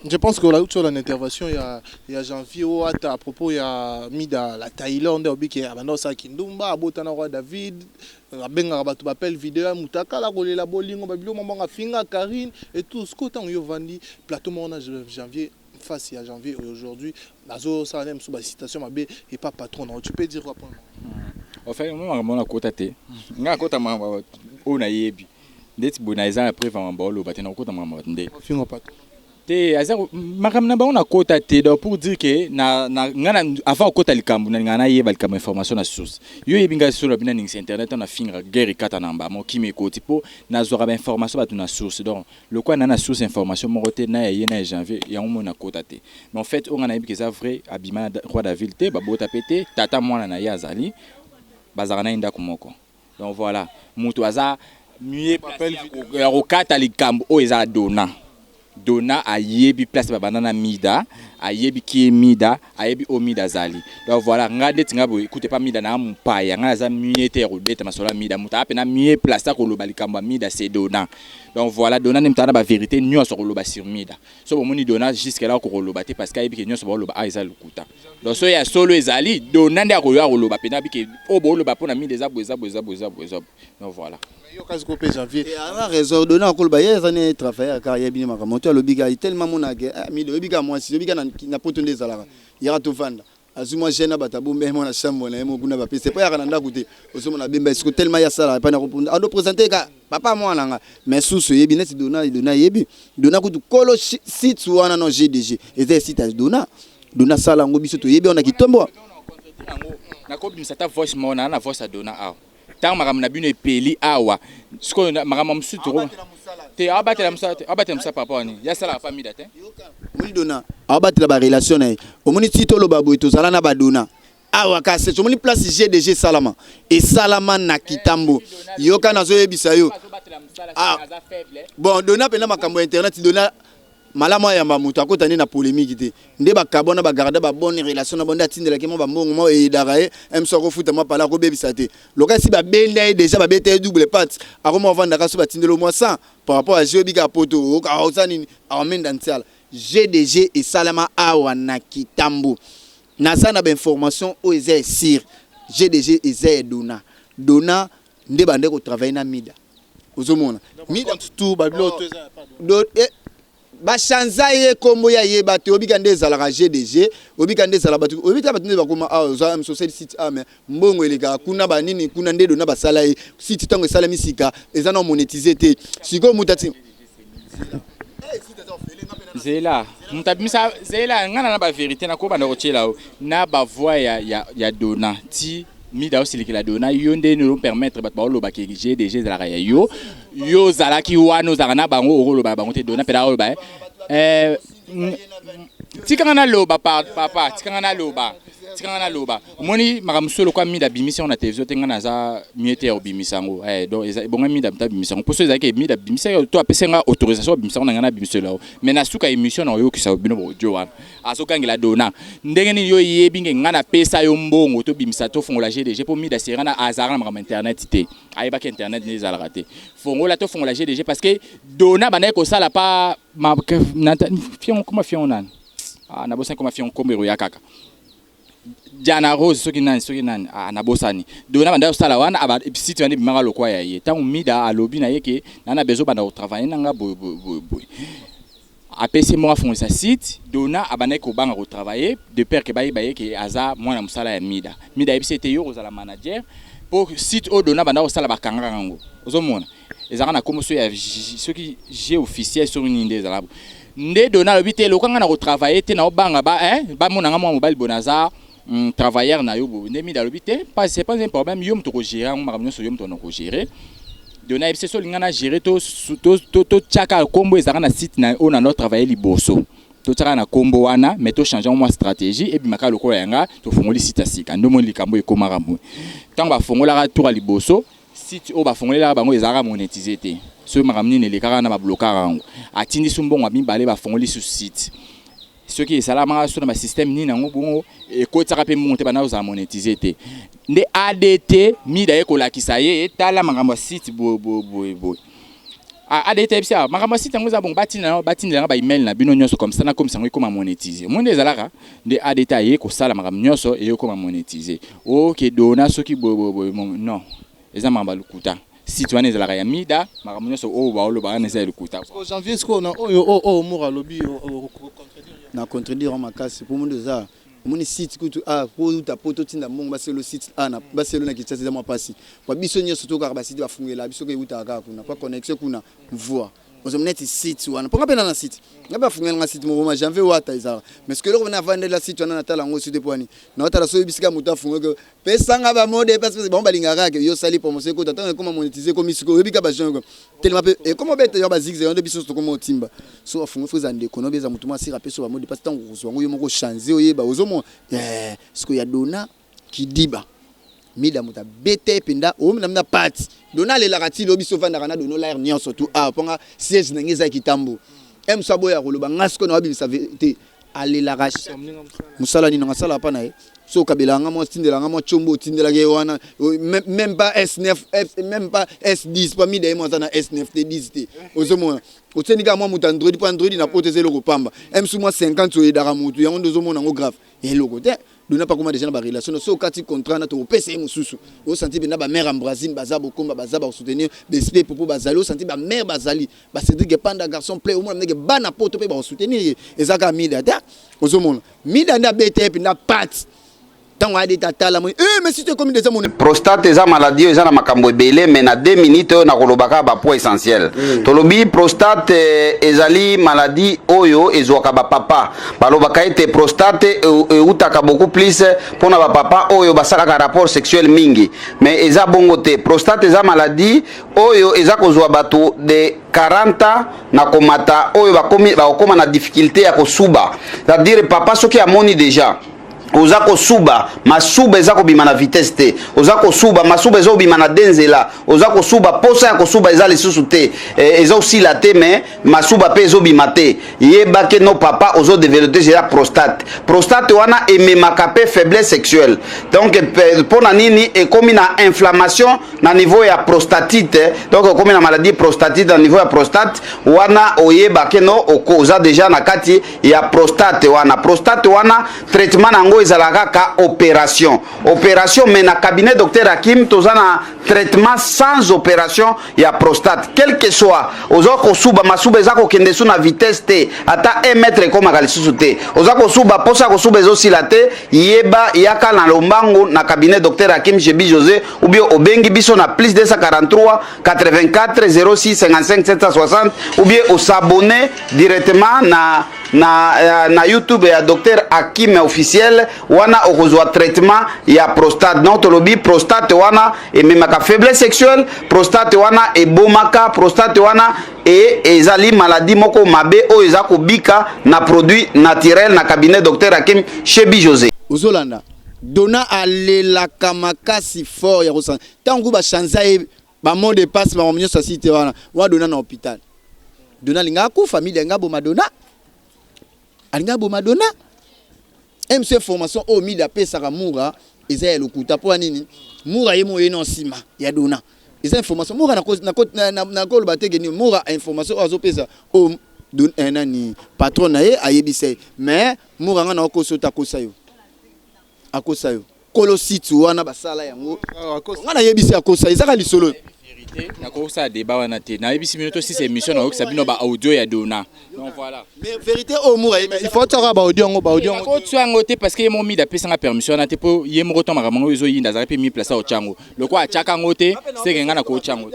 je pense qu'on a eu sur l'intervention, il y a Janvier à propos, il y a Mida, la Thaïlande, il y a Manosa Kindumba, Botana Roi David, Benga Rabatu Bapel, Vidéo, Moutaka, la Golela Bolingo, Babilo, Maman Finga, Karine, et tout ce qu'on a vendu, plateau Mona Janvier, face à Janvier aujourd'hui, Nazo Salem, sous la citation, ma bé, et pas patron. Tu peux dire quoi pour moi? En fait, moi, je suis à côté. Je suis à côté. Ndeti bonaiza après vraiment bolo batena ko tamama ndé fingo pat te azaro makamna ba on a kota te pour dire que na ngana avant kota likambu na ngana yeba likambu information na source yo yebinga sur la bina ning internet on a finga guerre kata namba mo kimi ko tipo na zora ba information batu na source donc le quoi na source information mo roté na yé na janvier ya on na kota te mais en fait on a yebi que ça vrai abima roi da ville te ba bota pété tata mwana na yazali bazarana inda kumoko donc voilà mutu aza mieux ya rokata likambo o eza dona ayebi place ba banana mida ayebi ki mida ayebi o mida zali donc voilà ngade tinga bo écoutez pas mida na mpaya ngana za mieux te rodeta masola mida muta apena mieux place ko loba likambo mida c'est dona donc voilà dona ne mtana ba vérité nyo so loba sur mida so bo moni dona jusqu'à là ko loba te parce que ayebi ke nyo so loba a eza lukuta donc so ya solo ezali dona ndia ko loba pena bi ke o bo loba pona mida za boza donc voilà janvier a raison donner encore ba ya zane travailler car ya bini makamoto lobiga tellement mona ke mi lobiga moi si lobiga na potonde zalaka ya to vanda azuma jena batabu mais mona chambo na mo buna ba c'est pas ya kana ndakuté osoma na bemba est tellement ya sala pas na répondre ando présenter ka papa moi nanga mais sous yebi net dona yebi dona kutu kolo site wana no GDG et site dona sala ngo biso to yebi on a kitombo na ko bimisa ta voice mona na voice dona a tant maram na bino epeli awa siko maram msutu te abatela msa papa ni ya sala famille date moni dona abatela ba relation na omoni tito lo babo etozala na badona awa ka se omoni place GDG salama et salama na kitambo yoka nazo yebisa yo bon dona pena makambo internet dona malama ya mamuto akota na polémique te nde ba kabona ba garder ba bonne relation na bonda tindela ke mo ba mbongo mo e darae emso ko futa mo pala ko bebisa te loka si ba benda déjà ba bete double patte akoma vanda ka so ba tindelo mo 100 par rapport à Jobika poto o ka osani amenda ntiala GDG et salama awa na kitambo na sana ba information o eze sir GDG eze dona nde bande ko travailler na mida ozomona mida tout babilo to eza Bachanza ye kombo ya yeba te obika nde ezalaka GDG obika nde ezala batu obika batu nde bakoma za social site mais mbongo eleka kuna banini kuna nde dona basala ye site tango esala misika ezana monétiser te siko mutati zela mutabimisa zela ngana na ba vérité na ko bana rochela na ba voix ya dona ti mida aussi la dona yonde nous permettre ba loba ke GDG za la yo zala ki wano za na bango loba bango te dona pela loba tikanga loba papa tikanga loba moni makamsolo kwa mida bimisa on a télévision tenga za miete o bimisango donc bonga mida mta bimisango poso za ke mida bimisa to apesenga autorisation bimisango na bimiso lao mais na suka émission na yo kisa bino bo joan azokangela dona ndenge ni yo yebinge ngana pesa yo mbongo to bimisa to fongola GDG po mida serana azara na internet te ayeba ke internet ni za la raté fongola to fongola GDG parce que dona bana ko sala pa ma fion comment fion nan na bosa comment fion komero ya kaka Diana Rose soki nani na bosani dona banda sala wana aba site wana bimanga lokwa ya ye tangu mida alobi na yeke nana bezo banda travailler nanga boy apesi mo afon sa site dona abane ko banga travailler de père ke baye ke aza mwana musala ya mida ebisete yo ozala manager pour site au dona banda osala bakanga rango ozomona ezaka na komoso ya ceux qui j'ai officiel sur une inde zalabo nde dona lobite lokanga na retravailler te na obanga ba monanga mo mobile bonaza travailleur na yo bo nde mi da lobite pas c'est pas un problème yo mto ko gérer ngo makamyo so yo mto ko gérer dona ebise so lingana gérer to chaka kombo ezaka na site na on a notre travailler liboso to tsaka na kombo wana mais to changer moi stratégie et bimaka lokola yanga to fongoli site asika ndomo likambo ekomaka mo tant ba fongola ka tour liboso site o ba fongolela bango ezaka monétiser te so makamni ne lekaka na ba bloquer rango atindi sumbongo abimbalé ba fongoli sur site ceux qui salama sur na système ni nango bongo e ko tsaka pe monter bana oza monétiser te nde ADT mi da ekolakisa ye etala makambo site bo ADT bisia makambo site ngo za bon batina ba email na bino nyonso comme ça na comme ça ngo koma monétiser monde ezalaka nde ADT ye ko sala makambo nyonso e koma monétiser OK dona soki non eza makambo lukuta site wana ezalaka ya mida makambo nyonso o ba olo ba na eza lukuta janvier sko na oyo mura lobi na contredire en makasi pour monde ça mon site kutu pour ta poto tinda mongo ba le site na ba selo na kitsa za mapasi kwa biso nyoso to ka ba site ba fungela biso ke uta ka kuna kwa connexion kuna voix on se mnet site wana ponga pena na site ngaba fungela na site mo janvier wata izala mais ce que le revena vendre la site wana na tala ngo site poani na otala so bisika muta funga pesa ngaba mode parce bon balingaka ke yo sali promotion ko tata comment monétiser comme isiko ebika ba jongo tellement et comment bête yo ba zigze on biso to comme timba so funga fuza ndeko no beza mutuma si rapeso ba mode parce tant ko ngo yo moko changer oyeba ozomo ce que ya dona kidiba mida muta bete penda o mina parti dona le lakati lobi sofanda kana dono l'air nion surtout ponga siège na ngeza kitambo sabo ya koloba ngasko na wabi savete ale la rache musala ni ngasala pa na e so kabelanga mo tindelanga mo chombo tindelage wana même pas S9 même pas S10 pas mida mo na S9 T10 te ozomo otenika mo muta Android pa Android na poteze loko pamba sou mo 50 o dara mutu yango ndozomo na ngo grave et loko te dona pas comment déjà na ba relation so kati contrat na to pesa mususu o senti bena ba mère en Brésil bazabo komba bazaba soutenir BSP popo bazalo senti ba mère bazali ba Cédric panda garçon play au moins nege bana poto pe ba soutenir ezaka mida ta ozomona mida nda BT pe na pat tango ade tatala mo mais si tu comme des mon prostate eza maladie eza na makambo ebele mais na 2 minutes na kolobaka ba point essentiel tolobi prostate ezali maladie oyo ezwaka ba papa balobaka ete prostate utaka beaucoup plus pona ba papa oyo basalaka rapport sexuel mingi mais eza bongo te prostate eza maladie oyo eza kozwa bato de 40 na komata oyo bakoma na difficulté ya kosuba c'est-à-dire papa soki amoni déjà oza kosuba masuba eza kobima na vitesse te oza kosuba masuba eza kobima na denzela oza kosuba posa ya kosuba eza lisusu te eza osila te mais masuba pe ezobima te yebake no papa ozo développer déjà prostate wana ememaka pe faiblesse sexuelle donc pona nini ekomi na inflammation na niveau ya prostatite donc ekomi na maladie prostatite na niveau ya prostate wana oyebake no oza déjà na kati ya prostate wana traitement nango ezalaka ka opération mais na cabinet docteur Hakim tozana traitement sans opération ya prostate quel que soit ozako suba masuba ezako kende su na vitesse te ata 1 mètre koma kalisusu te ozako suba posa ko suba ezosila te yeba yaka na lombango na cabinet docteur Hakim Jebi José ou bien obengi biso na plus 243 84 06 55 760 ou bien au s'abonner directement na YouTube ya docteur Hakim officiel wana okozwa traitement ya prostate non tolobi prostate wana ememaka faiblesse sexuelle prostate wana ebomaka prostate wana ezali maladie moko mabe oyo eza kobika na produit naturel na cabinet docteur Hakim Shebi José ozolanda dona alelaka makasi fort ya kosan tango ba chanza ba mot de passe ba monyo société wana wa dona na hôpital dona linga ku famille ngabo madonna alinga bo madonna MC formation au mida pesa ka mura eza ya lokuta po nini mura yemo yeno sima ya dona eza information mura na ko bateke ni mura information azo pesa o nani patron na ye ayebise mais mura ngana ko sota ko sayo akosayo kolosite wana basala yango ngana yebisi akosa ezaka lisolo na ko ça débat wana te na yebisi minuto si c'est émission na ko sabino ba audio ya dona donc voilà mais vérité au moura il faut tara ba audio ngo ko tsango te parce que mo mi da pesa nga permission na te po ye mo to makambo ezo yinda za pe mi place au chango le ko achaka ngote c'est que ngana ko chango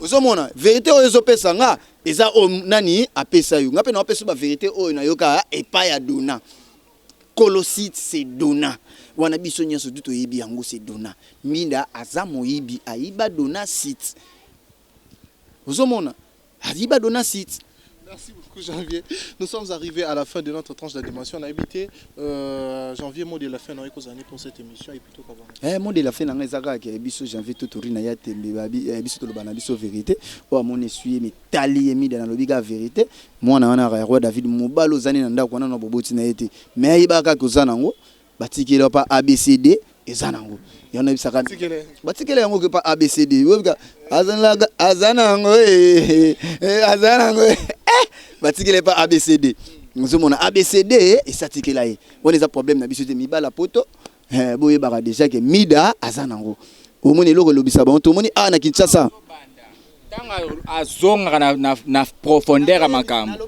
ozomona vérité oyo ezopesa nga eza o nani apesa yo nga pe na opesa ba vérité oyo na yoka epa ya dona kolosite c'est dona wana biso nyonso duto yebi yango c'est dona minda aza moyibi ayiba dona site ozomona ayiba dona site. Merci beaucoup Janvier. Nous sommes arrivés à la fin de notre tranche d'animation. On a habité Janvier, mot de la fin pour cette émission et plutôt qu'avant. Mot de la fin, on a dit que Janvier Totorina ya tembe babi biso to lobana biso vérité. O mon essuie mais tali emi dans lobiga vérité. Moi na wana roi David Mobalo zani na ndako na boboti na yete. Mais ibaka kozana ngo batikela pa ABCD ezanango. Yana bisaka batikela yango ke pa ABCD. Azanango azanango batikele pa ABCD nous sommes ABCD et satikela ye on les a problème na biso te mibala poto boye bara déjà que mida azanango au moni loko lobisa ba to moni na Kinshasa tanga azonga na profondeur makambo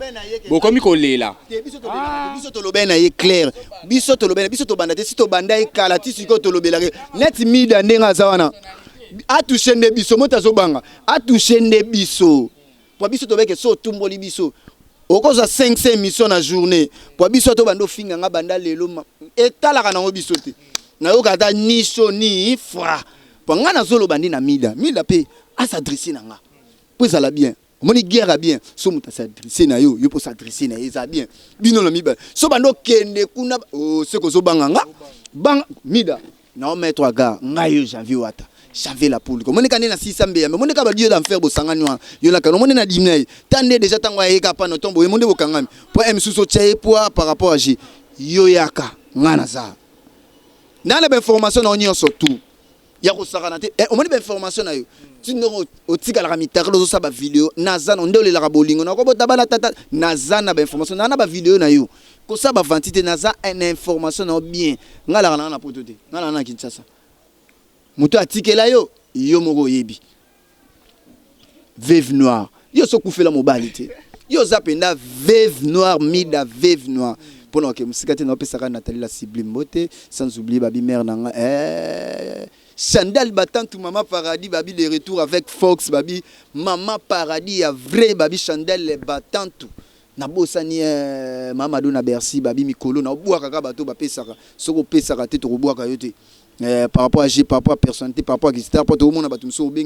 bokomi kolela biso to lobena ye clair biso to lobena biso to banda te si to banda e kala ti siko to lobela net mida ndenga zawana a toucher nde biso mota zo banga a toucher nde biso pour biso to beke so tumboli biso okoza 500 missions na journée pour biso to bando finga nga banda lelo etala kana ngo biso te na yoka ta ni so ni fra pour nga na zolo bandi na mida pe a s'adresser na nga pour ça la bien moni guerre bien so muta s'adresser na yo pour s'adresser na eza bien bino na miba so bando kende kuna se ko zo banga nga bang mida na mettre ga nga yo Janvier wata Janvier la poule comme on est cané na 600 mais on est capable de faire bosangani wana yo la kana on est na dimné tande déjà tango yeka pa no tombo monde bokangami pour m suso tchaye poa par rapport à J yo yaka ngana za na la information na onyo surtout ya ko sakana te on moni ba information na yo tu no otika la mitaro zo sa ba vidéo naza no ndole la bolingo na ko bota bala tata naza na ba information na ba vidéo na yo ko sa ba vantité naza une information na bien ngala na poto te ngala na Kinshasa muto atikela yo moko yebi veuve noire yo so kufela mobilité yo zapenda veuve noire mida veuve noire pour que musikate na pesa Nathalie la Sublime Beauté sans oublier babi mère nanga Chandal Batantou Maman Paradis babi les retours avec Fox babi Maman Paradis ya vrai babi Chandal Batantou na bosani Mamadou na Bercy babi mikolo na boaka ka bato ba pesaka soko pesaka te to boaka yo te par rapport à G, par rapport à personnalité, par rapport à Gistar, par rapport au monde, il faut bien,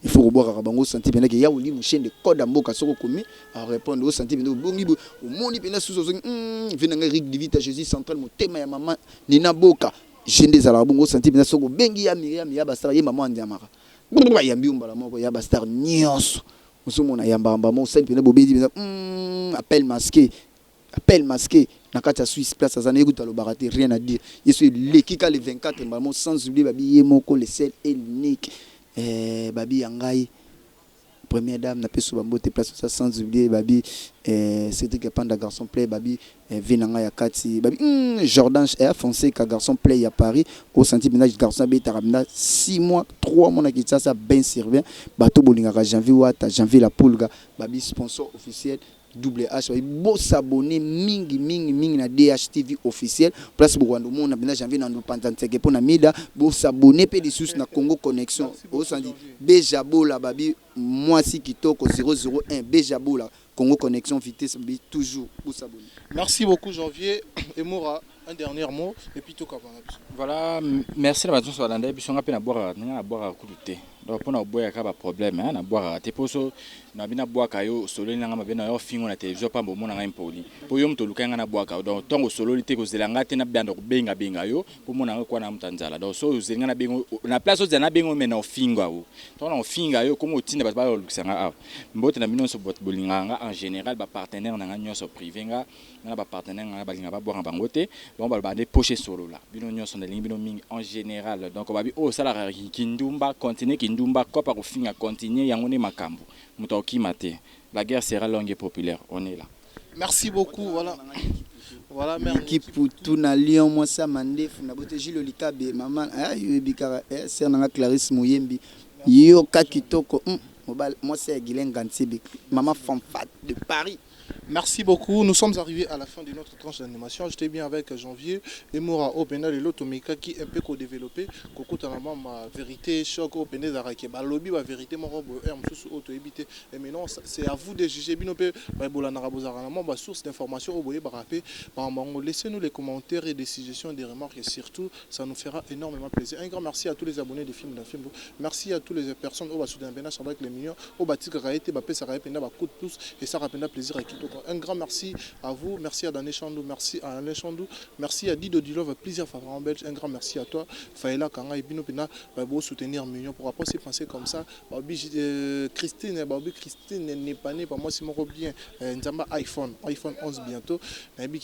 il faut boire Rabango, sentir bien qu'il y a une chaîne de code à Moka Soro commis à répondre au senti bien au monde, il sous venant Rick Divita Jésus central, mon thème à maman Nina Boka, j'ai des arabons, senti bien Soro Bengi à Myriam Yabastar, maman Diamara. Yambiumba la mort, Yabastar Nios, au sommet à Yamba, mon sel, Bobé, appel masqué. Appel masqué, Nakata Suisse place à Zanégout, baraté, rien à dire. Je suis l'équipe le 24, sans oublier Babi Yemoko, le sel et l'unique. Babi Yangai, première dame, n'a pas souvent place sans oublier Babi Cédric Panda, garçon play, Babi Venanga Yakati, Babi Jordan Air Fonseca, garçon play à Paris, au sentiment ménage garçon Bétaramna, 6 mois, 3 mois, ça, ça bien servi. Bateau Bolingara, janvier Wata, janvier la Poulga, Babi sponsor officiel. Double H, beau s'abonner mingi na DHTV officiel place Bouando mon na bina janvier na ndopantanteke pour na mida beau s'abonner pe sous na Congo connexion au sandi Bejabo la babi moi si kitoko 001 Bejabo la Congo connexion vitesse toujours beau s'abonner. Merci beaucoup Janvier et Moura, un dernier mot et puis tout comme voilà, merci la maison sur la puis on a peine à boire à coup de thé. Donc pour na boire ka ba problème na boire te poso na bina boire kayo solo na ngama bina yo fingo na télévision pa mbo mona ngaimpoli po yo mto lukanga na boire ka donc tongo solo lité ko zelanga te na banda ko benga yo po mona ngakwa na mtanzala donc so zelinga na bengo na place o zana bengo mena ofinga o donc na ofinga yo comme otinda ba luksanga a mbote na bino so bot bolinganga en général ba partenaire na nyonso privé nga na ba partenaire nga ba linga ba boire bango te bon ba ba de pocher solo la bino nyonso na lingi bino mingi en général donc ba bi o sala kindumba continuer Ndumba kopa kofinga continuer yango ne makambo mutoki mate la guerre sera longue et populaire on est là. Merci beaucoup voilà Voilà, mère L'équipe pour tout na Lyon, moi ça mandef na bote Gilles Likabe, maman ayo bikara c'est na Clarisse Mouyembi. Yo kakitoko. Moi c'est Guilain Gantibi, maman fanfat de Paris. Merci beaucoup. Nous sommes arrivés à la fin de notre tranche d'animation. J'étais bien avec Janvier et Moura Opena et l'Automika qui est un peu co-développé. Coco Tanama, ma vérité, choc Opena Zaraki. Lobby, ma vérité, mon robe, auto-évité. Et maintenant, c'est à vous de juger. Binope, ma source d'information, laissez-nous les commentaires et des suggestions et des remarques. Et surtout, ça nous fera énormément plaisir. Un grand merci à tous les abonnés des films d'un film. Merci à toutes les personnes au Soudan Bena, avec les millions, au Batik Raïté, Bapé Saraï Pena, coup de pouce et ça rappelle plaisir. Un grand merci à vous, merci à Dané Chandou, merci à Alain Chandou, merci à Dido Dilov, plaisir faveur en Belge, un grand merci à toi, Faïla Kanga et Bino Pena, pour soutenir Million, pour après se penser comme ça, Christine n'est pas née, pour moi c'est mon bien, Nzamba iPhone 11 bientôt,